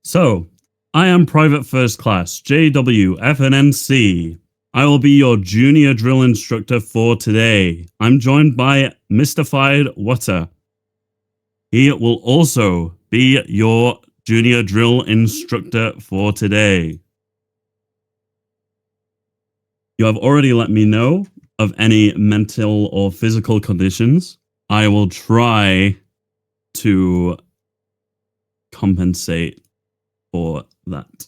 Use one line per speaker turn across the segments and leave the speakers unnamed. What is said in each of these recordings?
So, I am Private First Class JWFNNC. I will be your junior drill instructor for today. I'm joined by Mystified Water. He will also be your junior drill instructor for today. You have already let me know of any mental or physical conditions. I will try to compensate for that.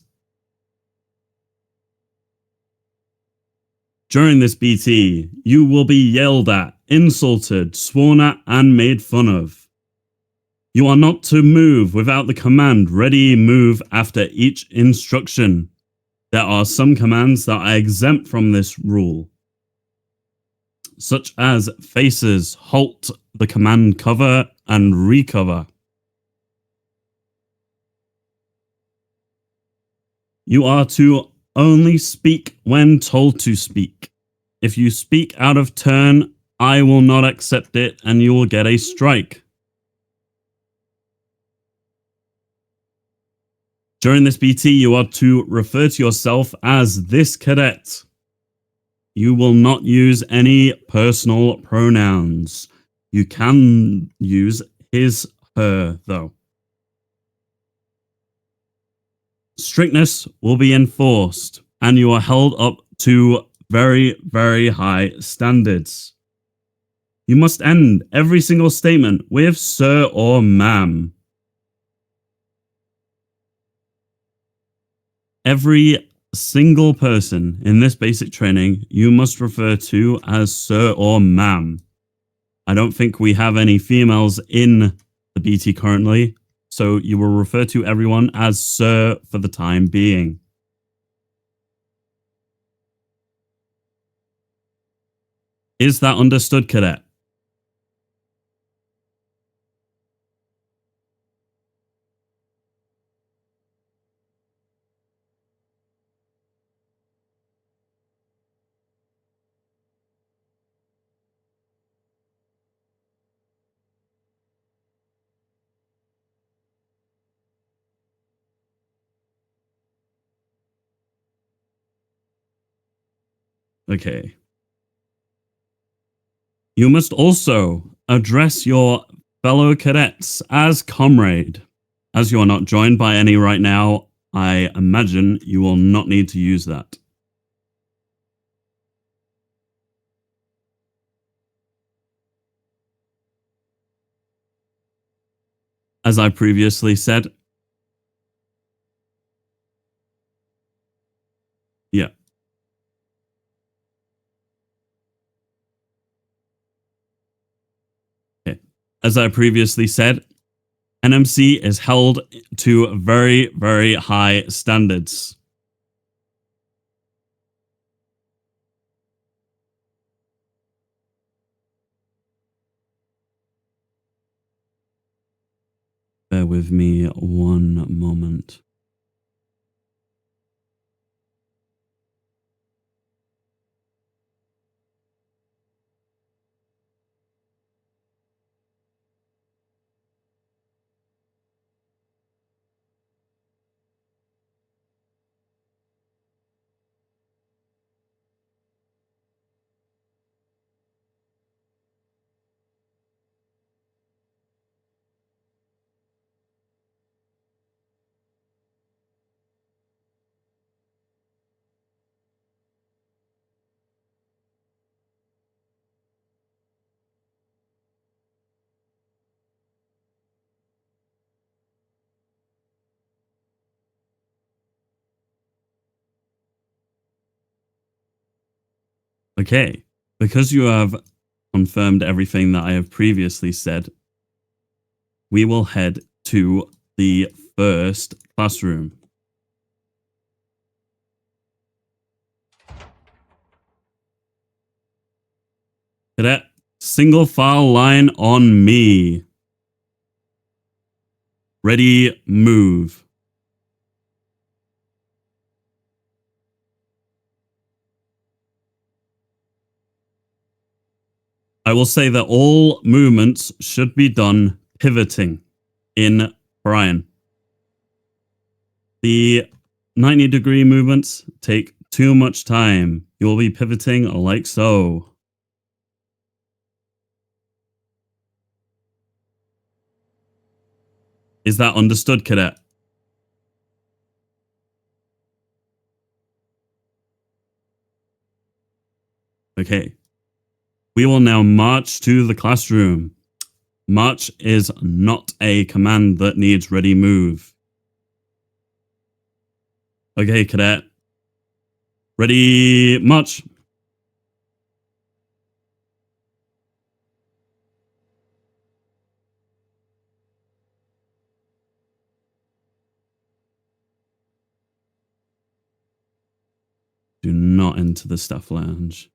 During this BT, you will be yelled at, insulted, sworn at, and made fun of. You are not to move without the command ready move after each instruction. There are some commands that are exempt from this rule, such as faces, halt, the command cover, and recover. You are to only speak when told to speak. If you speak out of turn, I will not accept it and you will get a strike. During this BT, you are to refer to yourself as this cadet. You will not use any personal pronouns. You can use his, her, though. Strictness will be enforced, and you are held up to very, very high standards. You must end every single statement with sir or ma'am. Every single person in this basic training you must refer to as sir or ma'am. I don't think we have any females in the BT currently, so you will refer to everyone as sir for the time being. Is that understood, cadet? Okay. You must also address your fellow cadets as comrade. As you are not joined by any right now, I imagine you will not need to use that. As I previously said, yeah. Okay. As I previously said, NMC is held to very, very high standards. Bear with me one moment. Okay, because you have confirmed everything that I have previously said, we will head to the first classroom. Cadet, single file line on me. Ready, move. I will say that all movements should be done pivoting in Brian. The 90-degree movements take too much time. You will be pivoting like so. Is that understood, cadet? Okay. We will now march to the classroom. March is not a command that needs ready move. Okay, cadet. Ready, march. Do not enter the staff lounge.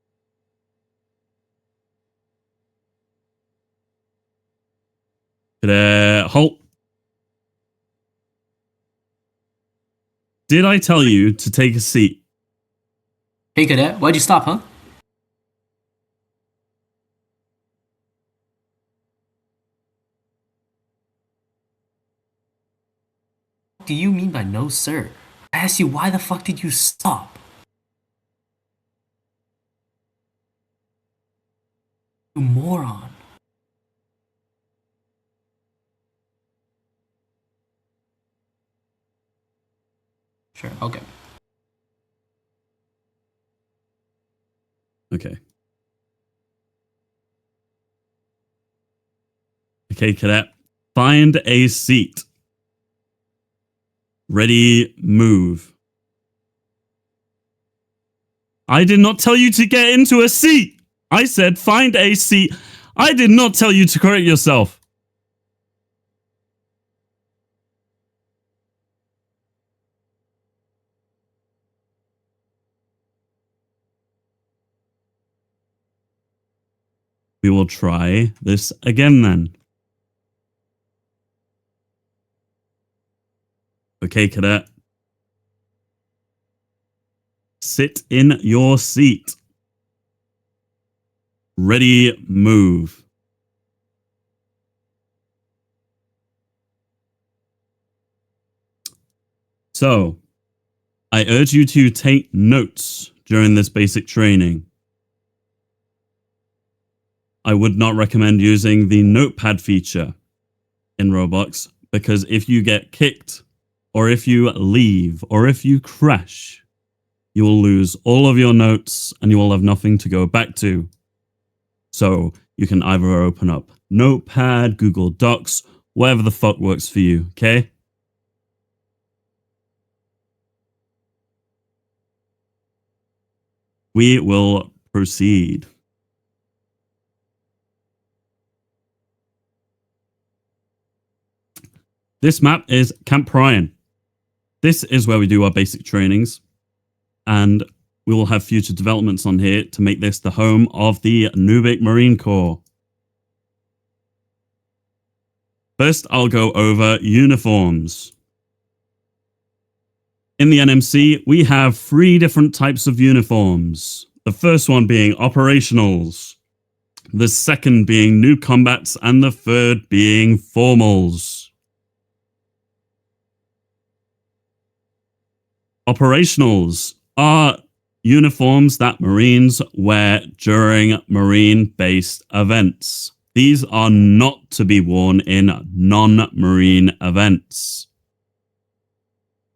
Cadet, halt. Did I tell you to take a seat?
Hey, cadet, why'd you stop, huh? What do you mean by no, sir? I asked you, why the fuck did you stop? You moron. Sure, okay.
Okay. Okay, cadet. Find a seat. Ready, move. I did not tell you to get into a seat. I said find a seat. I did not tell you to correct yourself. We will try this again then. Okay, cadet. Sit in your seat. Ready, move. So, I urge you to take notes during this basic training. I would not recommend using the notepad feature in Roblox because if you get kicked, or if you leave, or if you crash, you will lose all of your notes and you will have nothing to go back to. So you can either open up Notepad, Google Docs, whatever the fuck works for you, okay? We will proceed. This map is Camp Ryan. This is where we do our basic trainings, and we will have future developments on here to make this the home of the Nubic Marine Corps. First, I'll go over uniforms. In the NMC, we have 3 different types of uniforms. The first one being operationals, the second being new combats, and the third being formals. Operationals are uniforms that Marines wear during Marine-based events. These are not to be worn in non-Marine events.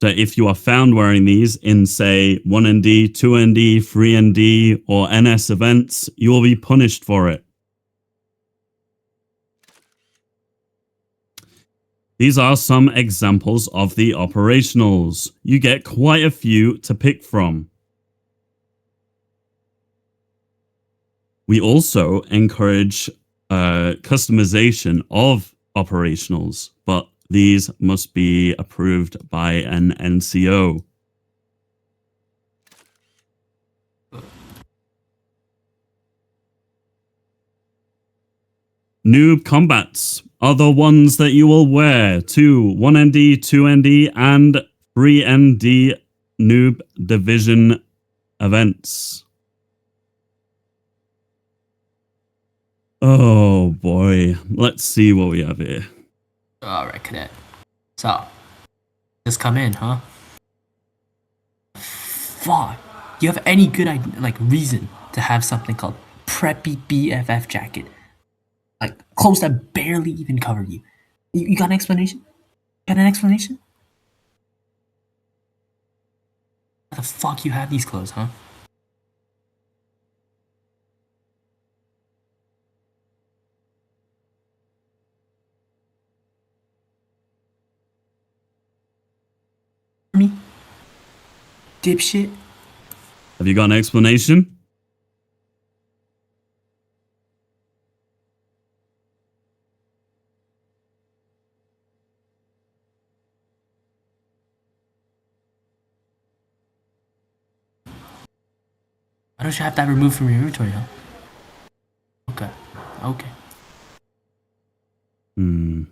So if you are found wearing these in, say, 1ND, 2ND, 3ND, or NS events, you will be punished for it. These are some examples of the operationals. You get quite a few to pick from. We also encourage customization of operationals, but these must be approved by an NCO. Noob combats are the ones that you will wear to 1ND, 2ND, and 3ND noob division events. Oh boy, let's see what we have here.
Alright, cadet. So, just come in, huh? fuck? Do you have any good reason to have something called preppy BFF jacket? Like clothes that barely even cover you. You got an explanation? Got an explanation? How the fuck you have these clothes, huh? Me? Dipshit?
Have you got an explanation?
Why don't you have that removed from your inventory, huh? Okay. Okay.
Hmm.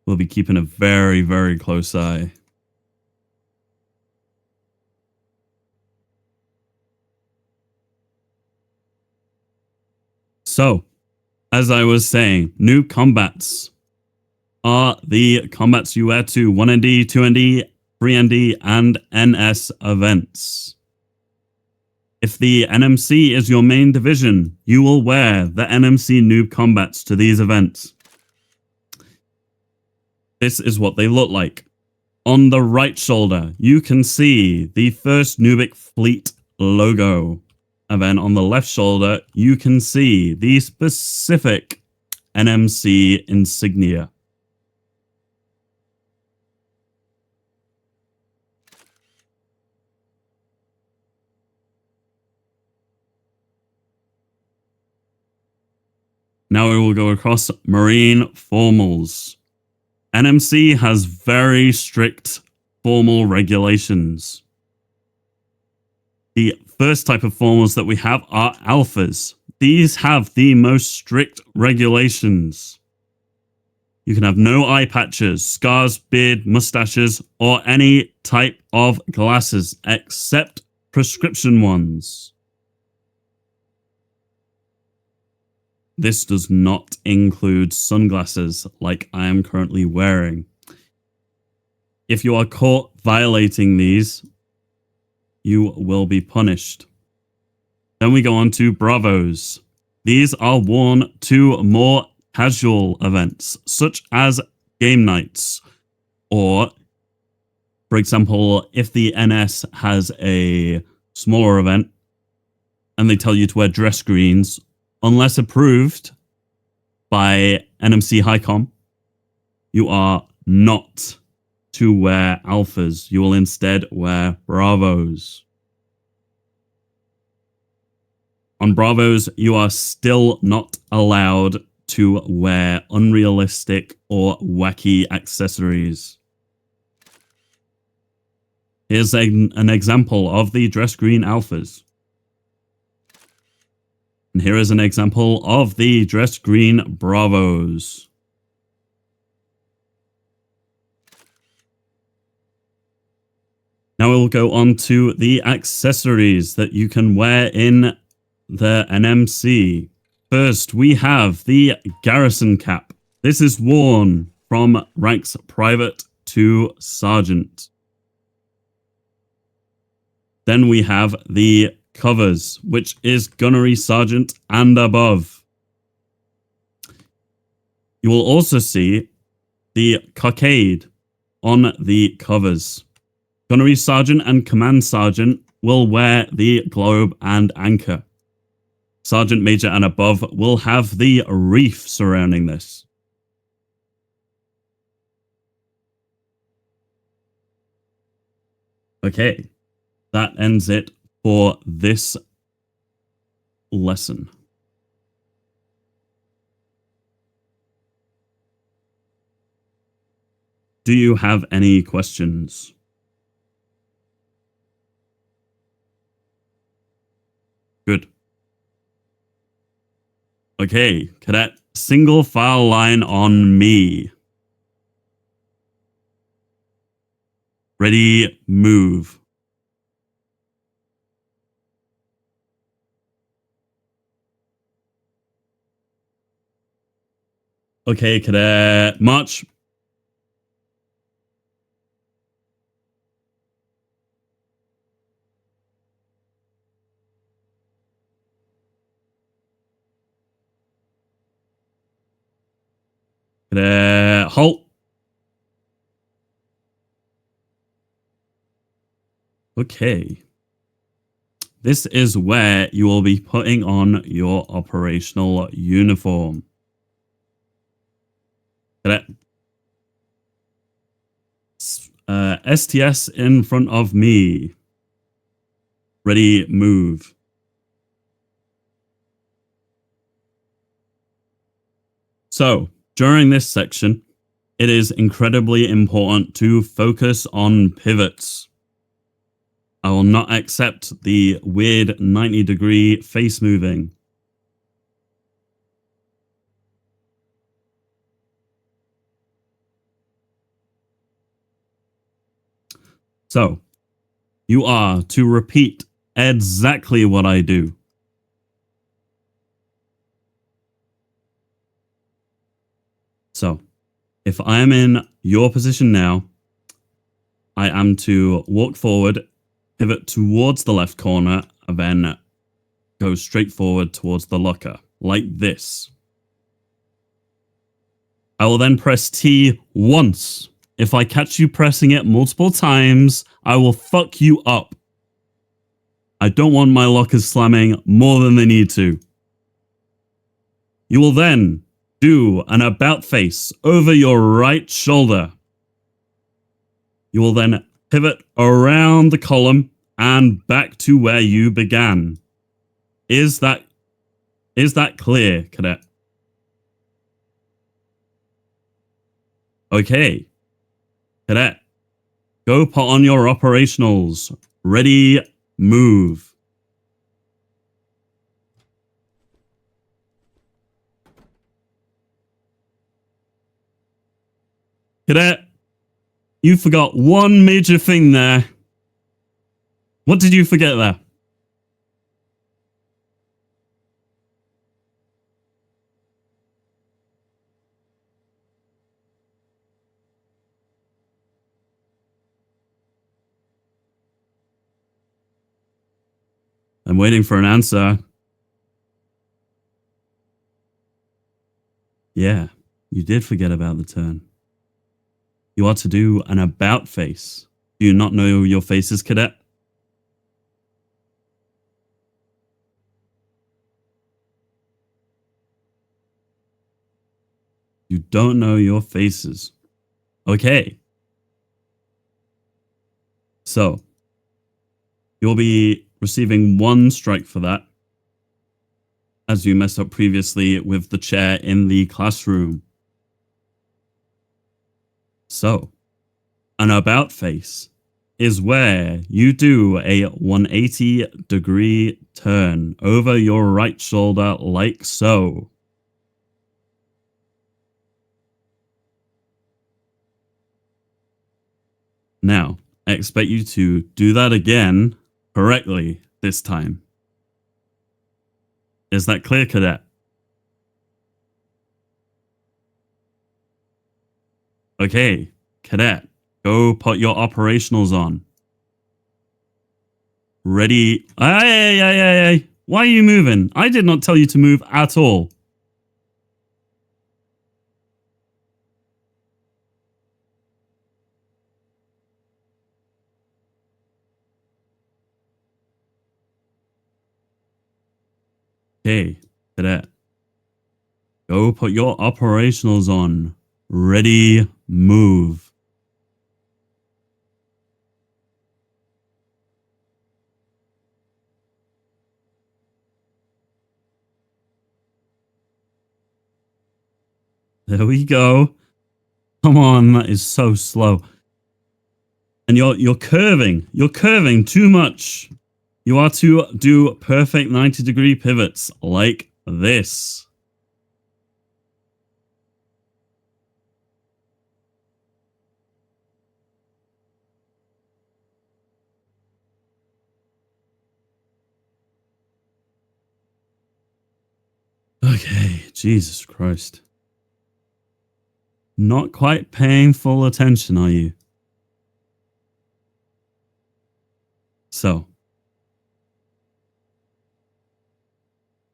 We'll be keeping a very, very close eye. So, as I was saying, new combats are the combats you wear to 1ND, 2ND, 3ND, and NS events. If the NMC is your main division, you will wear the NMC noob combats to these events. This is what they look like. On the right shoulder, you can see the first Nubic Fleet logo. And then on the left shoulder, you can see the specific NMC insignia. Now we will go across Marine formals. NMC has very strict formal regulations. The first type of formals that we have are alphas. These have the most strict regulations. You can have no eye patches, scars, beard, mustaches, or any type of glasses except prescription ones. This does not include sunglasses like I am currently wearing. If you are caught violating these, you will be punished. Then we go on to Bravos. These are worn to more casual events, such as game nights, or, for example, if the NS has a smaller event and they tell you to wear dress greens, unless approved by NMC Highcom, you are not to wear alphas. You will instead wear Bravos. On Bravos, you are still not allowed to wear unrealistic or wacky accessories. Here's an example of the dress green alphas. And here is an example of the dress green Bravos. Now we'll go on to the accessories that you can wear in the NMC. First, we have the garrison cap. This is worn from ranks private to sergeant. Then we have the covers, which is gunnery sergeant and above. You will also see the cockade on the covers. Gunnery sergeant and command sergeant will wear the globe and anchor. Sergeant major and above will have the reef surrounding this. Okay, that ends it for this lesson. Do you have any questions? Good. Okay, cadet, single file line on me. Ready, move. Okay, cadet, march. Cadet, halt. Okay. This is where you will be putting on your operational uniform. Cadet. STS in front of me. Ready, move. So, during this section, it is incredibly important to focus on pivots. I will not accept the weird 90-degree face moving. So, you are to repeat exactly what I do. So, if I am in your position now, I am to walk forward, pivot towards the left corner, and then go straight forward towards the locker, like this. I will then press T once. If I catch you pressing it multiple times, I will fuck you up. I don't want my lockers slamming more than they need to. You will then do an about face over your right shoulder. You will then pivot around the column and back to where you began. Is that clear, Cadet? Okay. Cadet, go put on your operationals. Ready, move. Cadet, you forgot one major thing there. What did you forget there? I'm waiting for an answer. Yeah, you did forget about the turn. You are to do an about face. Do you not know your faces, Cadet? You don't know your faces. Okay. So, you'll be receiving one strike for that, as you messed up previously with the chair in the classroom. So, an about face is where you do a 180-degree turn over your right shoulder like so. Now, I expect you to do that again correctly this time. Is that clear, Cadet? Okay, Cadet, go put your operationals on. Ready? Hey. Why are you moving? I did not tell you to move at all. Okay, Cadet, go put your operationals on. Ready, move. There we go. Come on, that is so slow. And you're curving. You're curving too much. You are to do perfect 90-degree pivots like this. Okay, Jesus Christ. Not quite paying full attention, are you? So,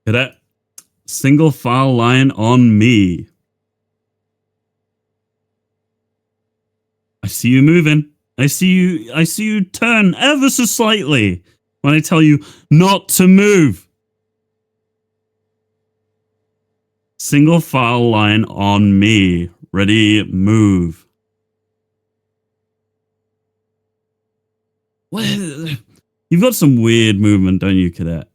Cadet, single file line on me. see you moving. I see you turn ever so slightly when I tell you not to move. Single file line on me. Ready, move. What? You've got some weird movement, don't you, Cadet?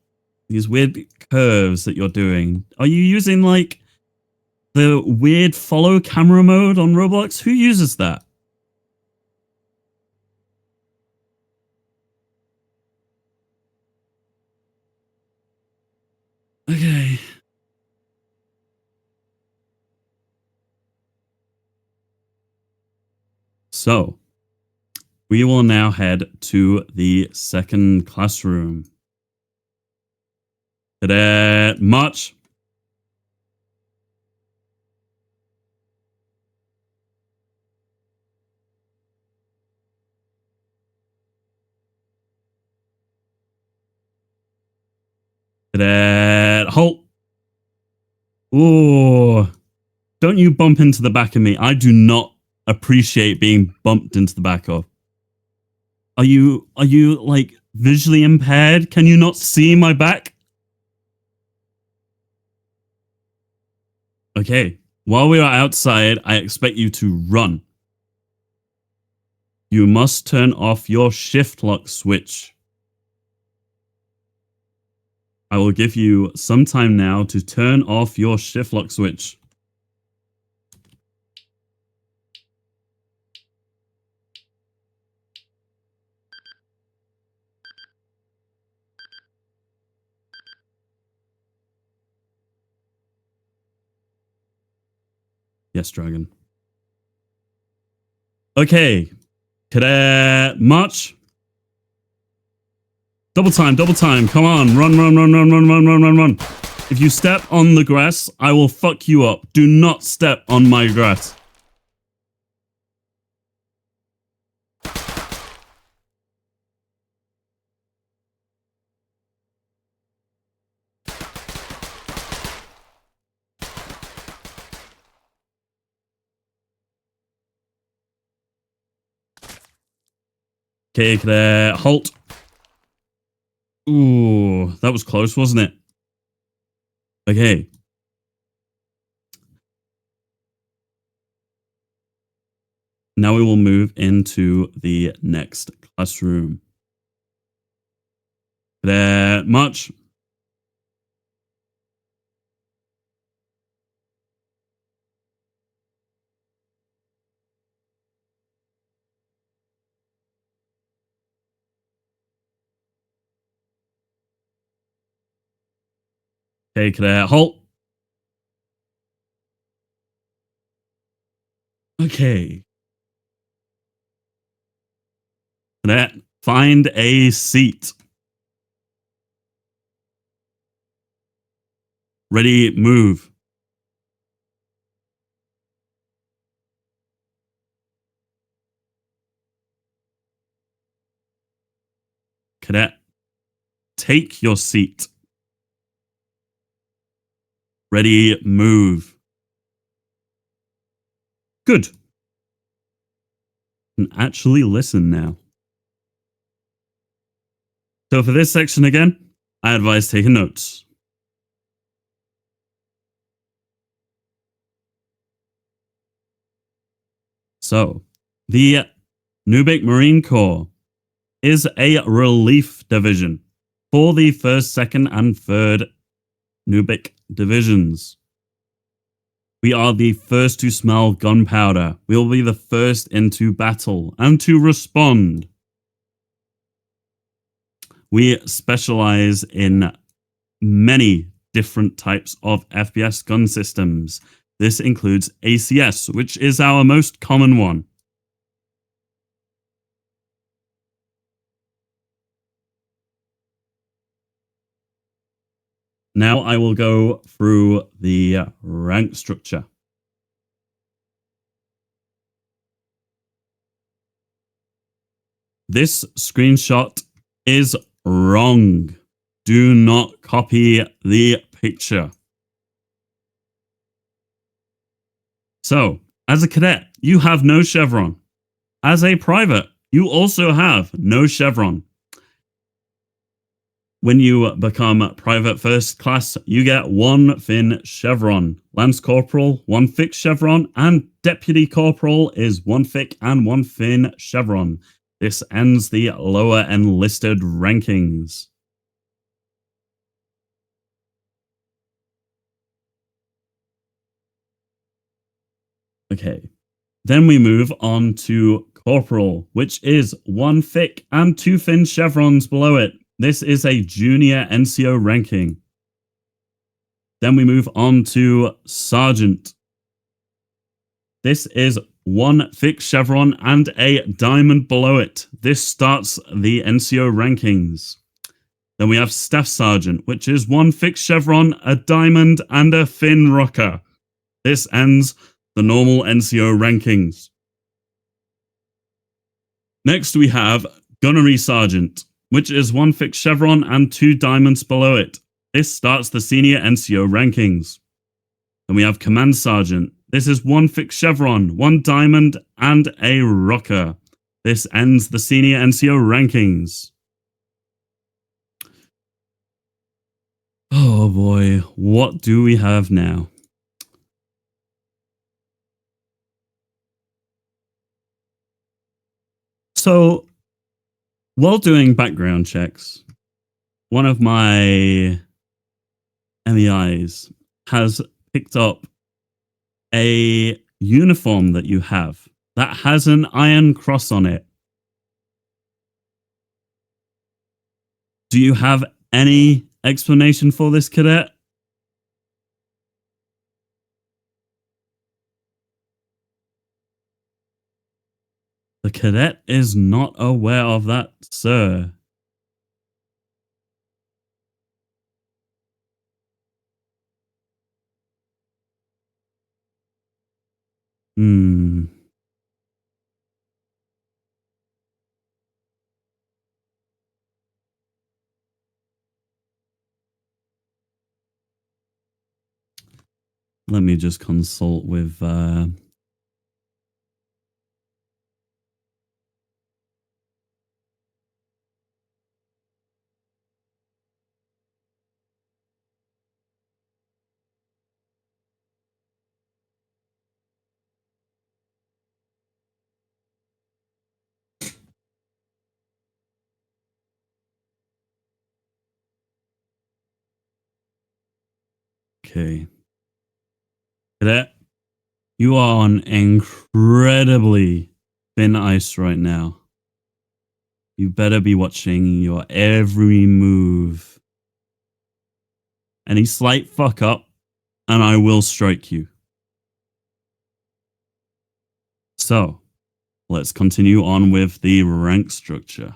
These weird curves that you're doing. Are you using like the weird follow camera mode on Roblox? Who uses that? Okay. So, we will now head to the second classroom. Cadet march. Cadet halt. Ooh. Don't you bump into the back of me. I do not appreciate being bumped into the back of. Are you like visually impaired? Can you not see my back? Okay. While we are outside, I expect you to run. You must turn off your shift lock switch. I will give you some time now to turn off your shift lock switch. Yes, Dragon. Okay. Cadet march. Double time. Come on. Run. If you step on the grass, I will fuck you up. Do not step on my grass. Okay, Cadet halt. Ooh, that was close, wasn't it? Okay. Now we will move into the next classroom. Cadet march. Okay, Cadet halt. Okay. Cadet, find a seat. Ready, move. Cadet, take your seat. Ready, move. Good. And actually listen now. So for this section again, I advise taking notes. So, the Nubik Marine Corps is a relief division for the 1st, 2nd, and 3rd Nubik divisions. We are the first to smell gunpowder. We will be the first into battle and to respond. We specialize in many different types of FPS gun systems. This includes ACS, which is our most common one. Now I will go through the rank structure. This screenshot is wrong. Do not copy the picture. So, as a cadet, you have no chevron. as a private, you also have no chevron. When you become private first class, you get 1 fin chevron. Lance corporal, 1 thick chevron, and deputy corporal is 1 thick and 1 fin chevron. This ends the lower enlisted rankings. Okay, then we move on to corporal, which is 1 thick and 2 fin chevrons below it. This is a junior NCO ranking. Then we move on to sergeant. This is 1 thick chevron and a diamond below it. This starts the NCO rankings. Then we have staff sergeant, which is 1 thick chevron, a diamond, and a fin rocker. This ends the normal NCO rankings. Next we have gunnery sergeant, which is 1 thick chevron and 2 diamonds below it. This starts the senior NCO rankings. Then we have command sergeant. This is 1 thick chevron, 1 diamond, and a rocker. This ends the senior NCO rankings. Oh boy, what do we have now? So, while doing background checks, one of my MEIs has picked up a uniform that you have that has an iron cross on it. Do you have any explanation for this, cadet? The cadet is not aware of that, sir. Let me just consult with okay. Cadet, you are on incredibly thin ice right now. You better be watching your every move. Any slight fuck up, and I will strike you. So, let's continue on with the rank structure.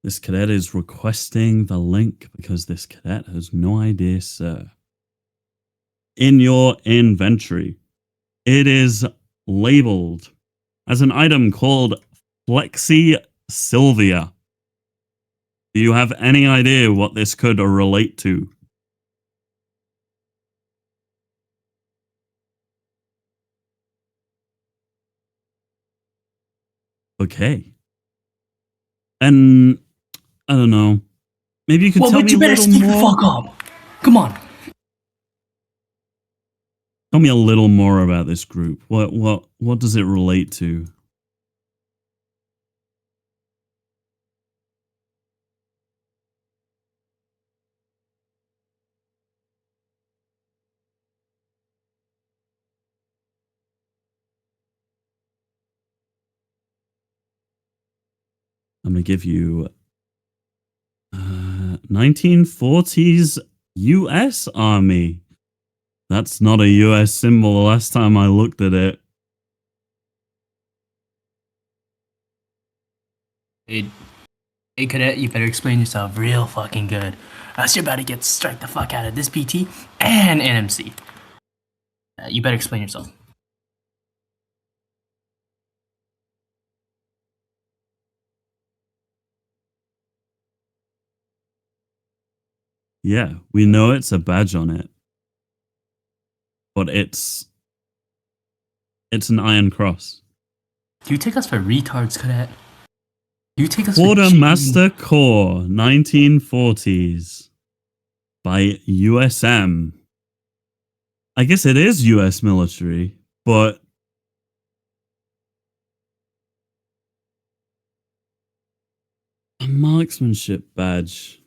This cadet is requesting the link because this cadet has no idea, sir. In your inventory, it is labeled as an item called Flexi Sylvia. Do you have any idea what this could relate to? Okay. And I don't know. Maybe you could tell me a little more.
You better speak the fuck up. Come on.
Tell me a little more about this group. What does it relate to? I'm going to give you 1940s US Army. That's not a US symbol the last time I looked at it.
Hey, cadet, you better explain yourself real fucking good. Else you're about to get strike the fuck out of this PT and NMC. You better explain yourself.
Yeah, we know it's a badge on it, but it's an Iron Cross.
You take us for retards, cadet. You take us for
Quartermaster Corps, 1940s, by USM. I guess it is US military, but a marksmanship badge.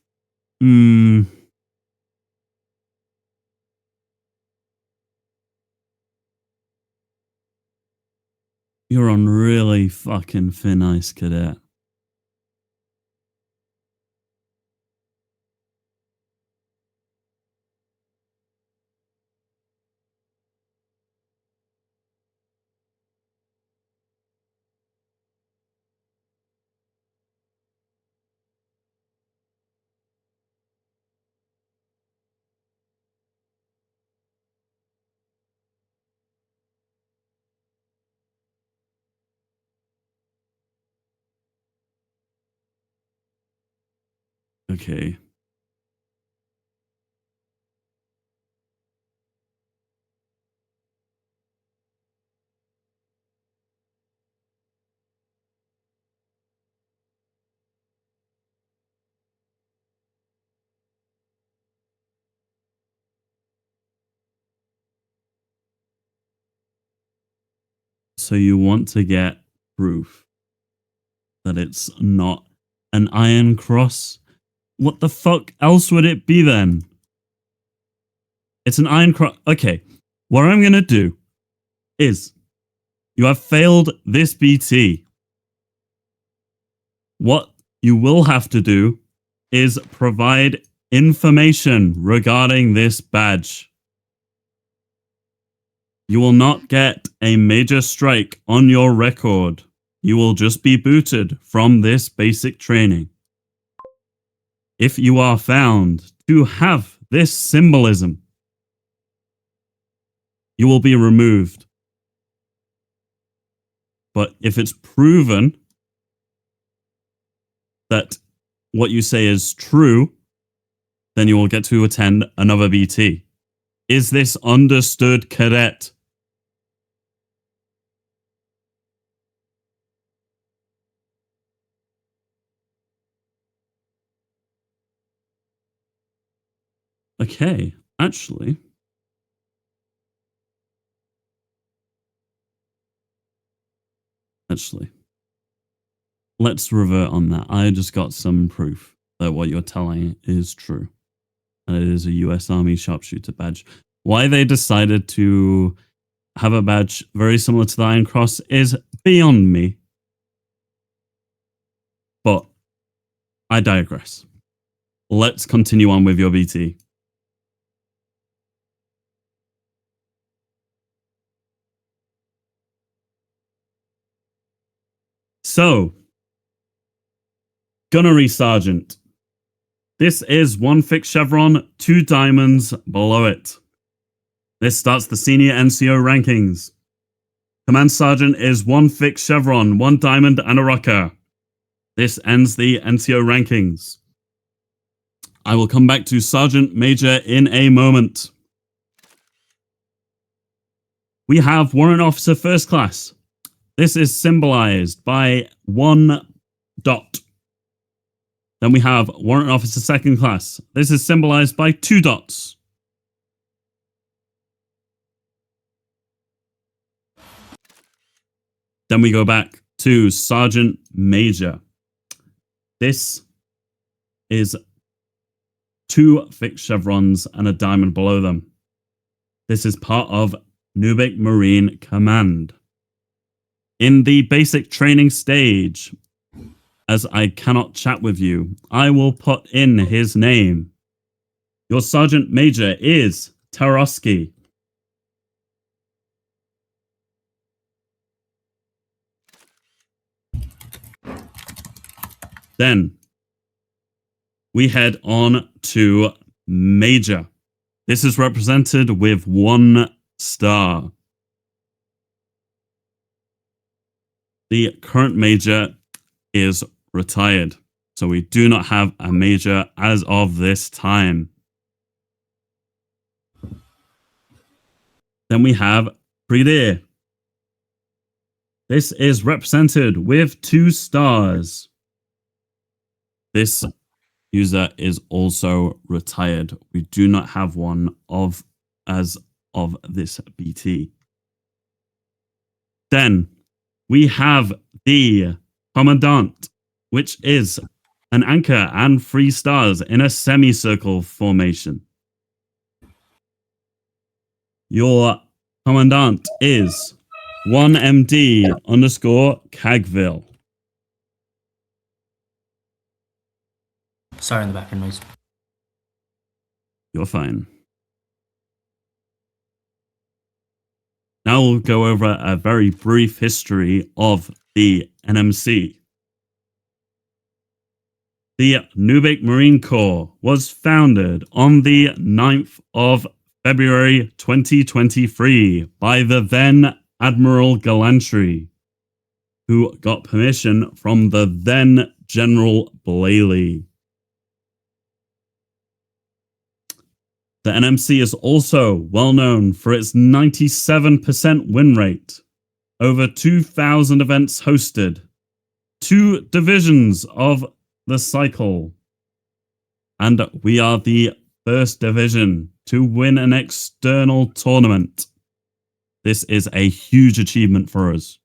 You're on really fucking thin ice, cadet. Okay. So you want to get proof that it's not an Iron Cross? What the fuck else would it be then? It's an Iron Cross. Okay, what I'm going to do is you have failed this BT. What you will have to do is provide information regarding this badge. You will not get a major strike on your record. You will just be booted from this basic training. If you are found to have this symbolism, you will be removed. But if it's proven that what you say is true, then you will get to attend another BT. Is this understood, cadet? Okay, actually, let's revert on that. I just got some proof that what you're telling is true. And it is a US Army sharpshooter badge. Why they decided to have a badge very similar to the Iron Cross is beyond me. But I digress. Let's continue on with your BT. So, Gunnery Sergeant. This is 1 fixed chevron, 2 diamonds below it. This starts the senior NCO rankings. Command Sergeant is 1 fixed chevron, 1 diamond and a rocker. This ends the NCO rankings. I will come back to Sergeant Major in a moment. We have Warrant Officer First Class. This is symbolized by 1 dot. Then we have Warrant Officer Second Class. This is symbolized by 2 dots. Then we go back to Sergeant Major. This is 2 fixed chevrons and a diamond below them. This is part of Nubik Marine Command. In the basic training stage, as I cannot chat with you, I will put in his name. Your Sergeant Major is Tarosky. Then we head on to Major. This is represented with 1 star. The current Major is retired, so we do not have a Major as of this time. Then we have Pridir. This is represented with 2 stars. This user is also retired. We do not have one as of this BT. Then we have the Commandant, which is an anchor and 3 stars in a semicircle formation. Your Commandant is 1MD_Cagville.
Sorry in the background noise.
You're fine. Now we'll go over a very brief history of the NMC. The Nubik Marine Corps was founded on the 9th of February 2023 by the then Admiral Gallantry, who got permission from the then General Blaley. The NMC is also well known for its 97% win rate, over 2,000 events hosted, 2 divisions of the cycle, and we are the first division to win an external tournament. This is a huge achievement for us.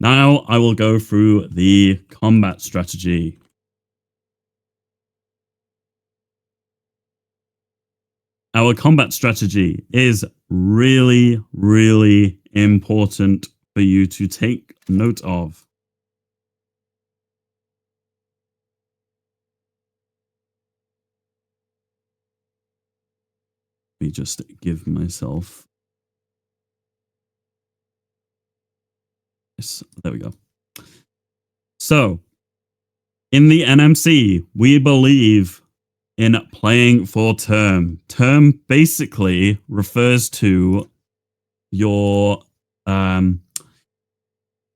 Now I will go through the combat strategy. Our combat strategy is really, really important for you to take note of. Let me just give myself... Yes, there we go. So, in the NMC, we believe in playing for term. Term basically refers to your,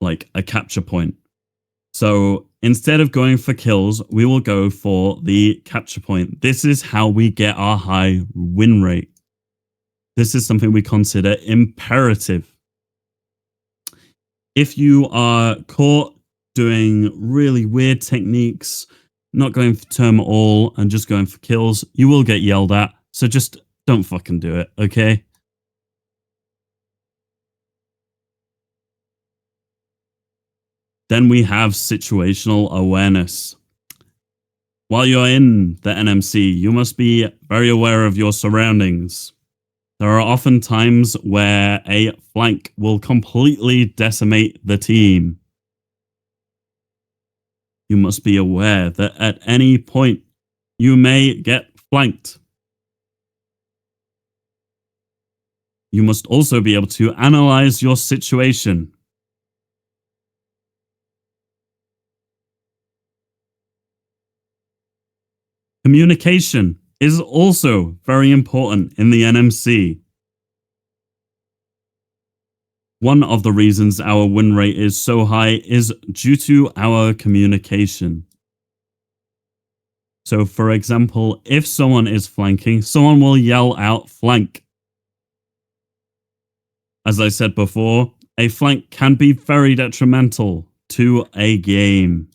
like a capture point. So instead of going for kills, we will go for the capture point. This is how we get our high win rate. This is something we consider imperative. If you are caught doing really weird techniques, not going for term at all, and just going for kills, you will get yelled at. So just don't fucking do it, okay? Then we have situational awareness. While you're in the NMC, you must be very aware of your surroundings. There are often times where a flank will completely decimate the team. You must be aware that at any point you may get flanked. You must also be able to analyze your situation. Communication is also very important in the NMC. One of the reasons our win rate is so high is due to our communication. So, for example, if someone is flanking, someone will yell out flank. As I said before, a flank can be very detrimental to a game.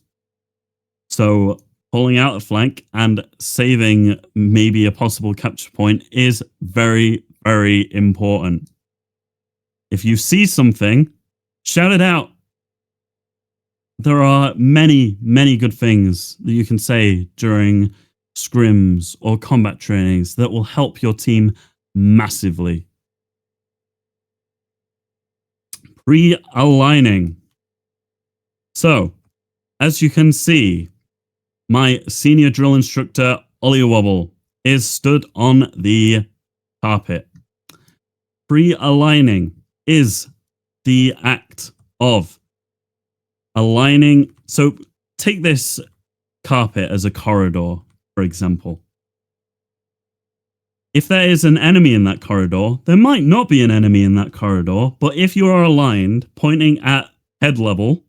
So, pulling out a flank and saving maybe a possible capture point is very, very important. If you see something, shout it out. There are many, many good things that you can say during scrims or combat trainings that will help your team massively. Pre-aligning. So, as you can see, my senior drill instructor, Ollie Wobble, is stood on the carpet. Pre-aligning is the act of aligning. So take this carpet as a corridor, for example. If there is an enemy in that corridor, there might not be an enemy in that corridor, but if you are aligned, pointing at head level,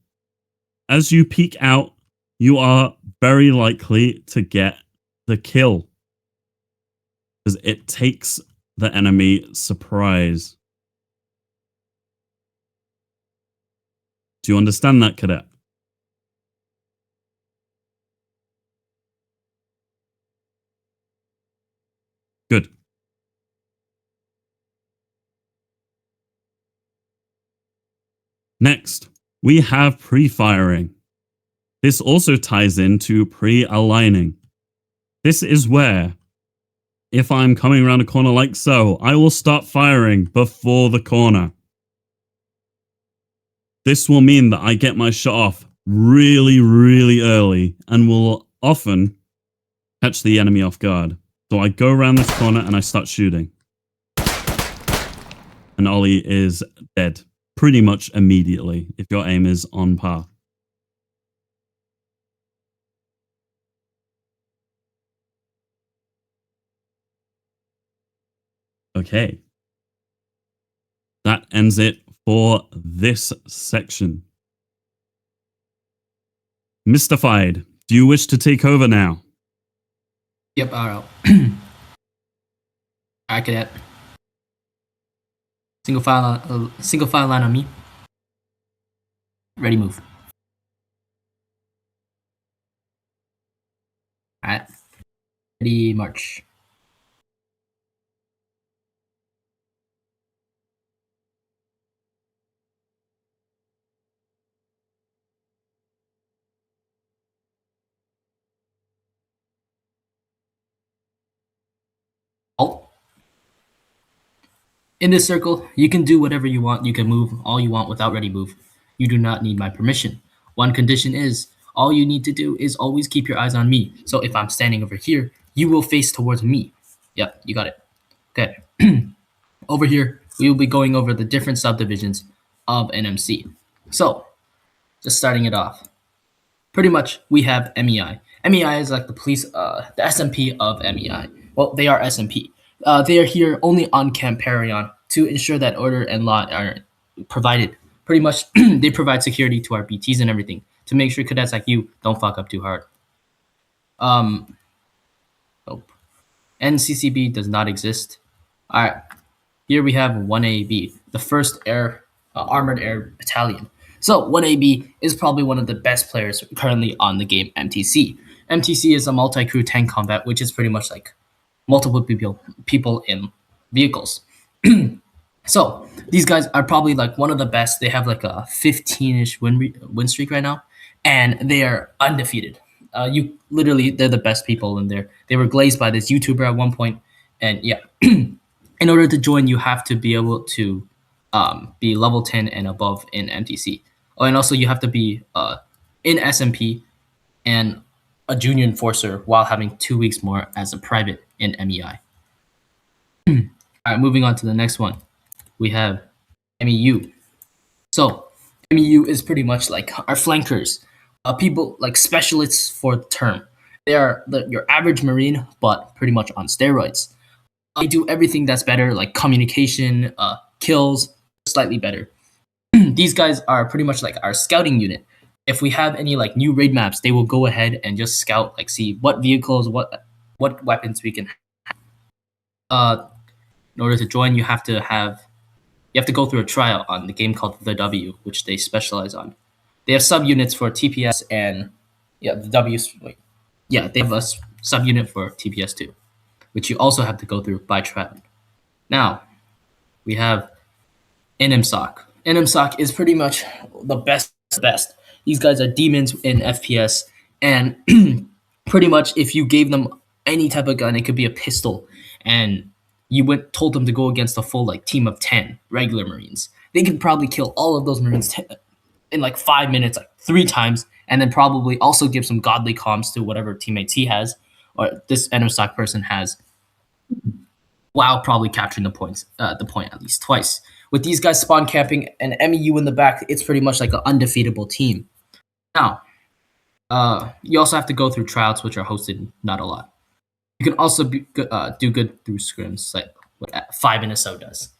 as you peek out, you are very likely to get the kill. Because it takes the enemy surprise. Do you understand that, cadet? Good. Next, we have pre-firing. This also ties into pre-aligning. This is where, if I'm coming around a corner like so, I will start firing before the corner. This will mean that I get my shot off really, really early and will often catch the enemy off guard. So I go around this corner and I start shooting. And Ollie is dead pretty much immediately if your aim is on par. Okay. That ends it for this section. Mystified, do you wish to take over now?
Yep, alright. Alright, cadet. Single file line on me. Ready, move. Alright. Ready, march. Halt. In this circle, you can do whatever you want. You can move all you want without ready move. You do not need my permission. One condition is, all you need to do is always keep your eyes on me. So if I'm standing over here, you will face towards me. Yep, you got it. Okay. Over here, we will be going over the different subdivisions of NMC. So, just starting it off. Pretty much, we have MEI. MEI is like the police, the SMP of MEI. Well, they are SMP. They are here only on Camp Perion to ensure that order and law are provided. Pretty much, they provide security to our BTs and everything to make sure cadets like you don't fuck up too hard. Nope. NCCB does not exist. All right. Here we have 1AB, the 1st Armored Air Battalion. So 1AB is probably one of the best players currently on the game MTC. MTC is a multi-crew tank combat, which is pretty much like multiple people in vehicles. So these guys are probably like one of the best. They have like a 15-ish win streak right now, and they are undefeated. They're the best people in there. They were glazed by this YouTuber at one point, and yeah. In order to join, you have to be able to be level 10 and above in MTC. Oh, and also you have to be in SMP and a junior enforcer while having 2 weeks more as a private in MEI. All right, moving on to the next one. We have MEU. So MEU is pretty much like our flankers, people like specialists for the term. They are your average Marine, but pretty much on steroids. They do everything that's better, like communication, kills, slightly better. These guys are pretty much like our scouting unit. If we have any like new raid maps, they will go ahead and just scout, like see what vehicles, what weapons we can have. In order to join, you have to go through a trial on the game called The W, which they specialize on. They have subunits for TPS and they have a subunit for TPS too, which you also have to go through by trial. Now, we have NMSOC. NMSOC is pretty much the best. These guys are demons in FPS, and pretty much if you gave them any type of gun, it could be a pistol, and you told them to go against a full like team of 10 regular Marines, they could probably kill all of those Marines in like 5 minutes, like 3 times, and then probably also give some godly comms to whatever teammates he has or this NMSOC person has, while probably capturing the point at least twice. With these guys spawn camping and MEU in the back, it's pretty much like an undefeatable team. Now, you also have to go through tryouts, which are hosted not a lot. You can also do good through scrims, like what 5 NSO does.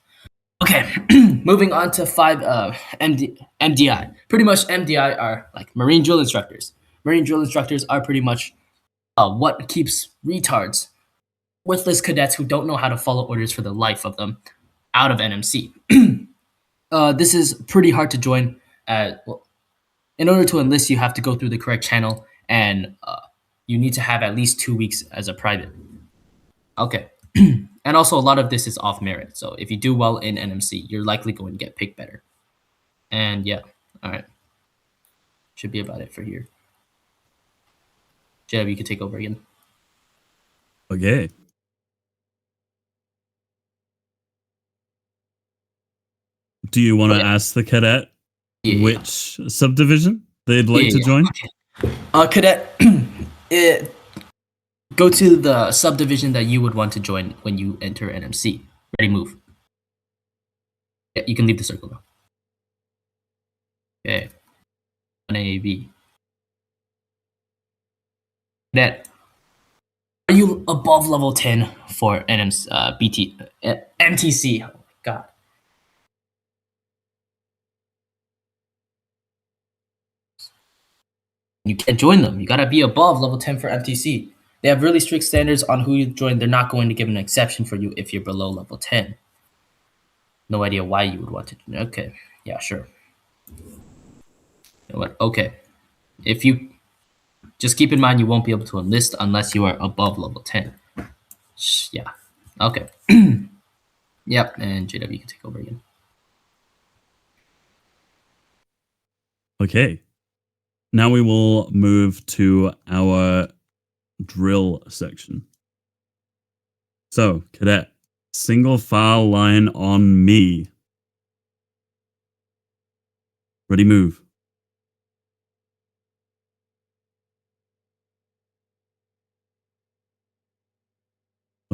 Okay, moving on to 5 MDI. Pretty much MDI are like Marine drill instructors. Marine drill instructors are pretty much what keeps retards worthless cadets who don't know how to follow orders for the life of them out of NMC. This is pretty hard to join. Well, in order to enlist, you have to go through the correct channel, and you need to have at least 2 weeks as a private. Okay. And also, a lot of this is off merit. So if you do well in NMC, you're likely going to get picked better. And yeah, all right. Should be about it for here. Jeb, you can take over again.
Okay. Do you want to ask the cadet which subdivision they'd like to join?
Okay. Cadet, go to the subdivision that you would want to join when you enter NMC. Ready, move. Yeah, you can leave the circle now. Okay. 1AB. Cadet, are you above level 10 for NMC, MTC? Oh my god. You can't join them. You gotta be above level 10 for MTC. They have really strict standards on who you join. They're not going to give an exception for you if you're below level 10. No idea why you would want to. Okay. Yeah, sure. You know what? Okay. If you just keep in mind, you won't be able to enlist unless you are above level 10. Yeah. Okay. Yep. And JW can take over again.
Okay. Now we will move to our drill section. So, cadet, single file line on me. Ready, move.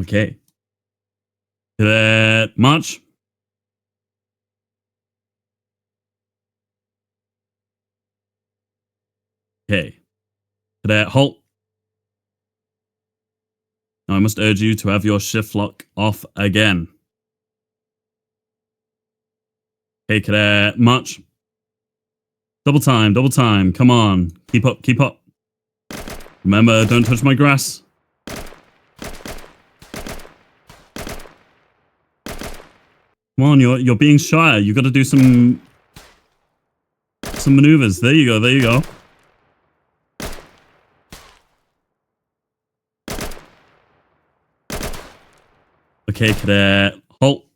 Okay. Cadet, march. Okay. Cadet, halt. Now I must urge you to have your shift lock off again. Okay, cadet, march. Double time. Come on. Keep up. Remember, don't touch my grass. Come on, you're being shy. You got to do some maneuvers. There you go. Okay, cadet, halt.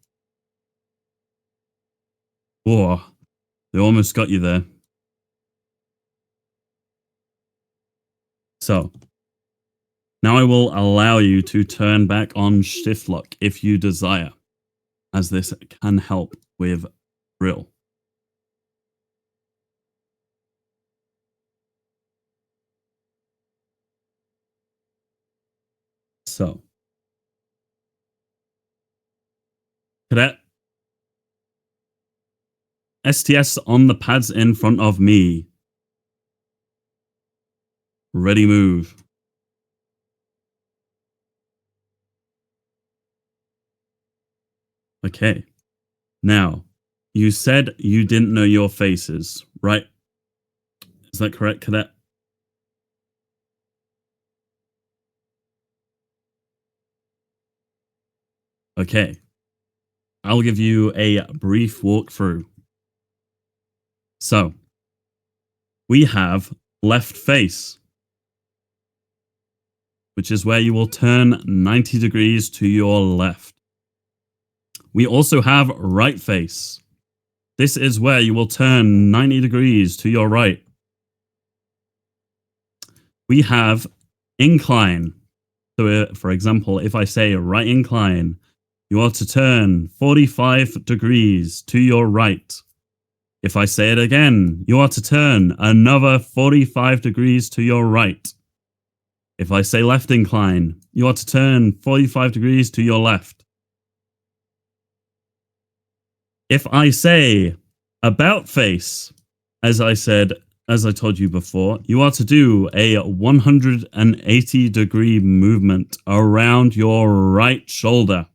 Whoa, they almost got you there. So, now I will allow you to turn back on shift lock if you desire, as this can help with drill. So, cadet, STS on the pads in front of me. Ready, move. Okay. Now, you said you didn't know your faces, right? Is that correct, cadet? Okay. I'll give you a brief walkthrough. So, we have left face, which is where you will turn 90 degrees to your left. We also have right face. This is where you will turn 90 degrees to your right. We have incline. So, for example, if I say right incline, you are to turn 45 degrees to your right. If I say it again, you are to turn another 45 degrees to your right. If I say left incline, you are to turn 45 degrees to your left. If I say about face, as I told you before, you are to do a 180 degree movement around your right shoulder.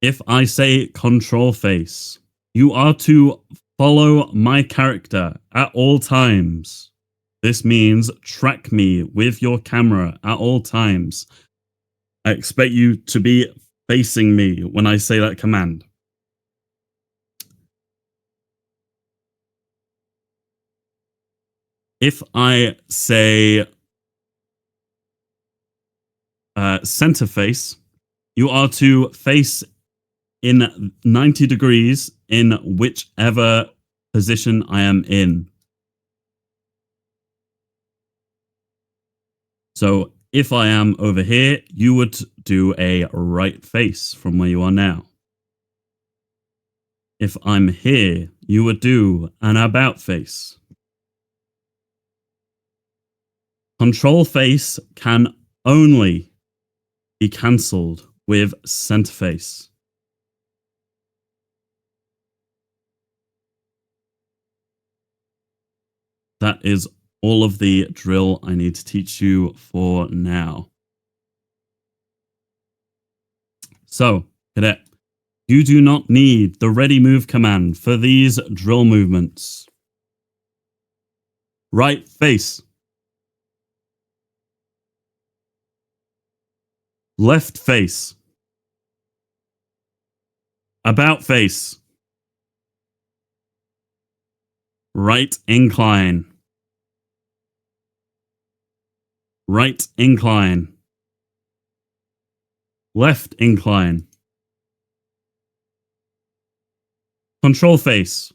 If I say control face, you are to Follow my character at all times. This means track me with your camera at all times. I expect you to be facing me when I say that command. If I say center face, you are to face in 90 degrees in whichever position I am in. So if I am over here, you would do a right face from where you are now. If I'm here, you would do an about face. Control face can only be cancelled with center face. That is all of the drill I need to teach you for now. So, cadet, you do not need the ready move command for these drill movements. Right face. Left face. About face. Right incline. Right incline. Left incline. Control face.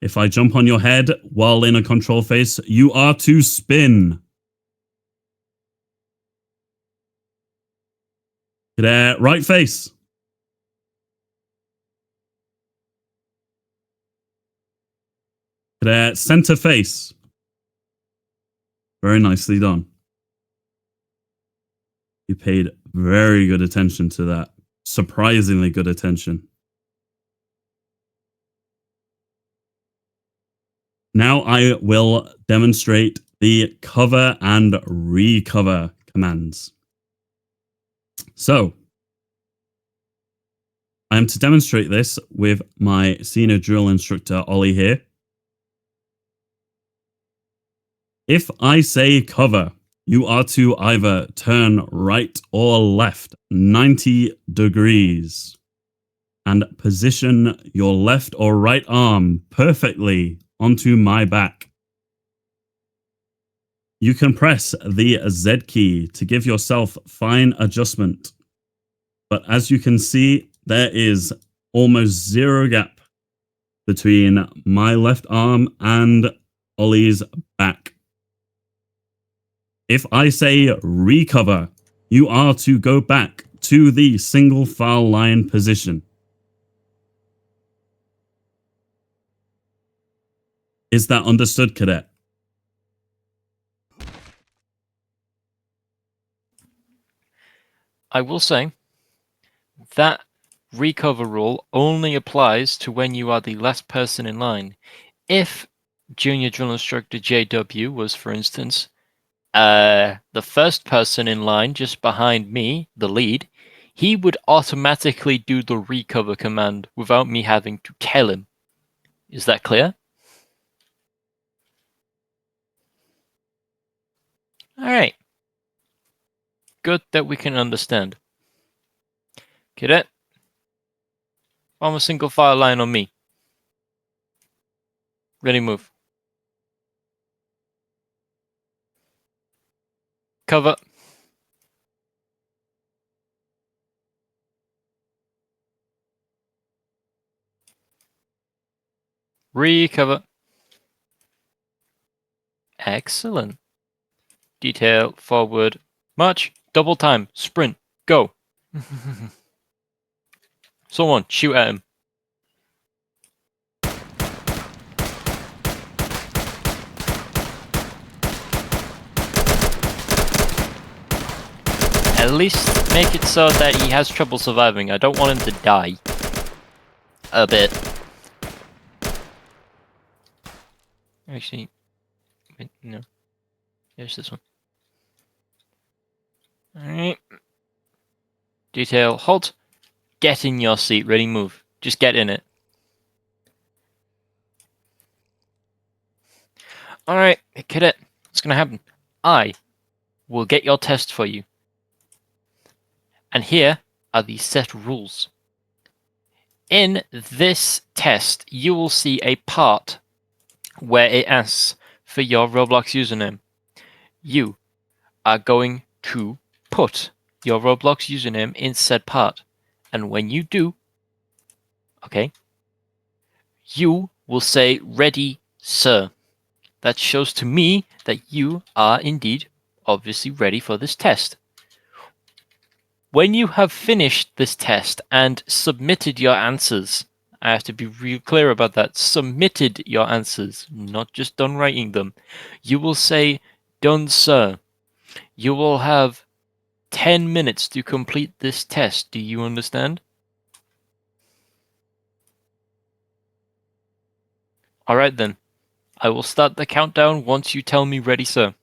If I jump on your head while in a control face, you are to spin. Cadet, right face. Cadet, center face. Very nicely done. You paid very good attention to that. Surprisingly good attention. Now I will demonstrate the cover and recover commands. So, I am to demonstrate this with my senior drill instructor, Ollie, here. If I say cover, you are to either turn right or left 90 degrees and position your left or right arm perfectly onto my back. You can press the Z key to give yourself fine adjustment. But as you can see, there is almost zero gap between my left arm and Ollie's back. If I say recover, you are to go back to the single file line position. Is that understood, cadet?
I will say that recover rule only applies to when you are the last person in line. If junior drill instructor JW was, for instance, the first person in line just behind me, the lead, he would automatically do the recover command without me having to tell him. Is that clear? All right. Good that we can understand. Cadet, form a single file line on me. Ready, move. Cover. Recover. Excellent. Detail, forward, march, double time, sprint, go. Someone, shoot at him. At least make it so that he has trouble surviving. I don't want him to die. A bit. Actually, wait, no. There's this one. Alright. Detail, halt. Get in your seat, ready, move. Just get in it. Alright, cadet, what's gonna happen? I will get your test for you. And here are the set rules. In this test, you will see a part where it asks for your Roblox username. You are going to put your Roblox username in said part. And when you do, okay, you will say, ready, sir. That shows to me that you are indeed obviously ready for this test. When you have finished this test and submitted your answers, I have to be real clear about that, submitted your answers, not just done writing them, you will say, done, sir. You will have 10 minutes to complete this test. Do you understand? Alright then. I will start the countdown once you tell me ready, sir.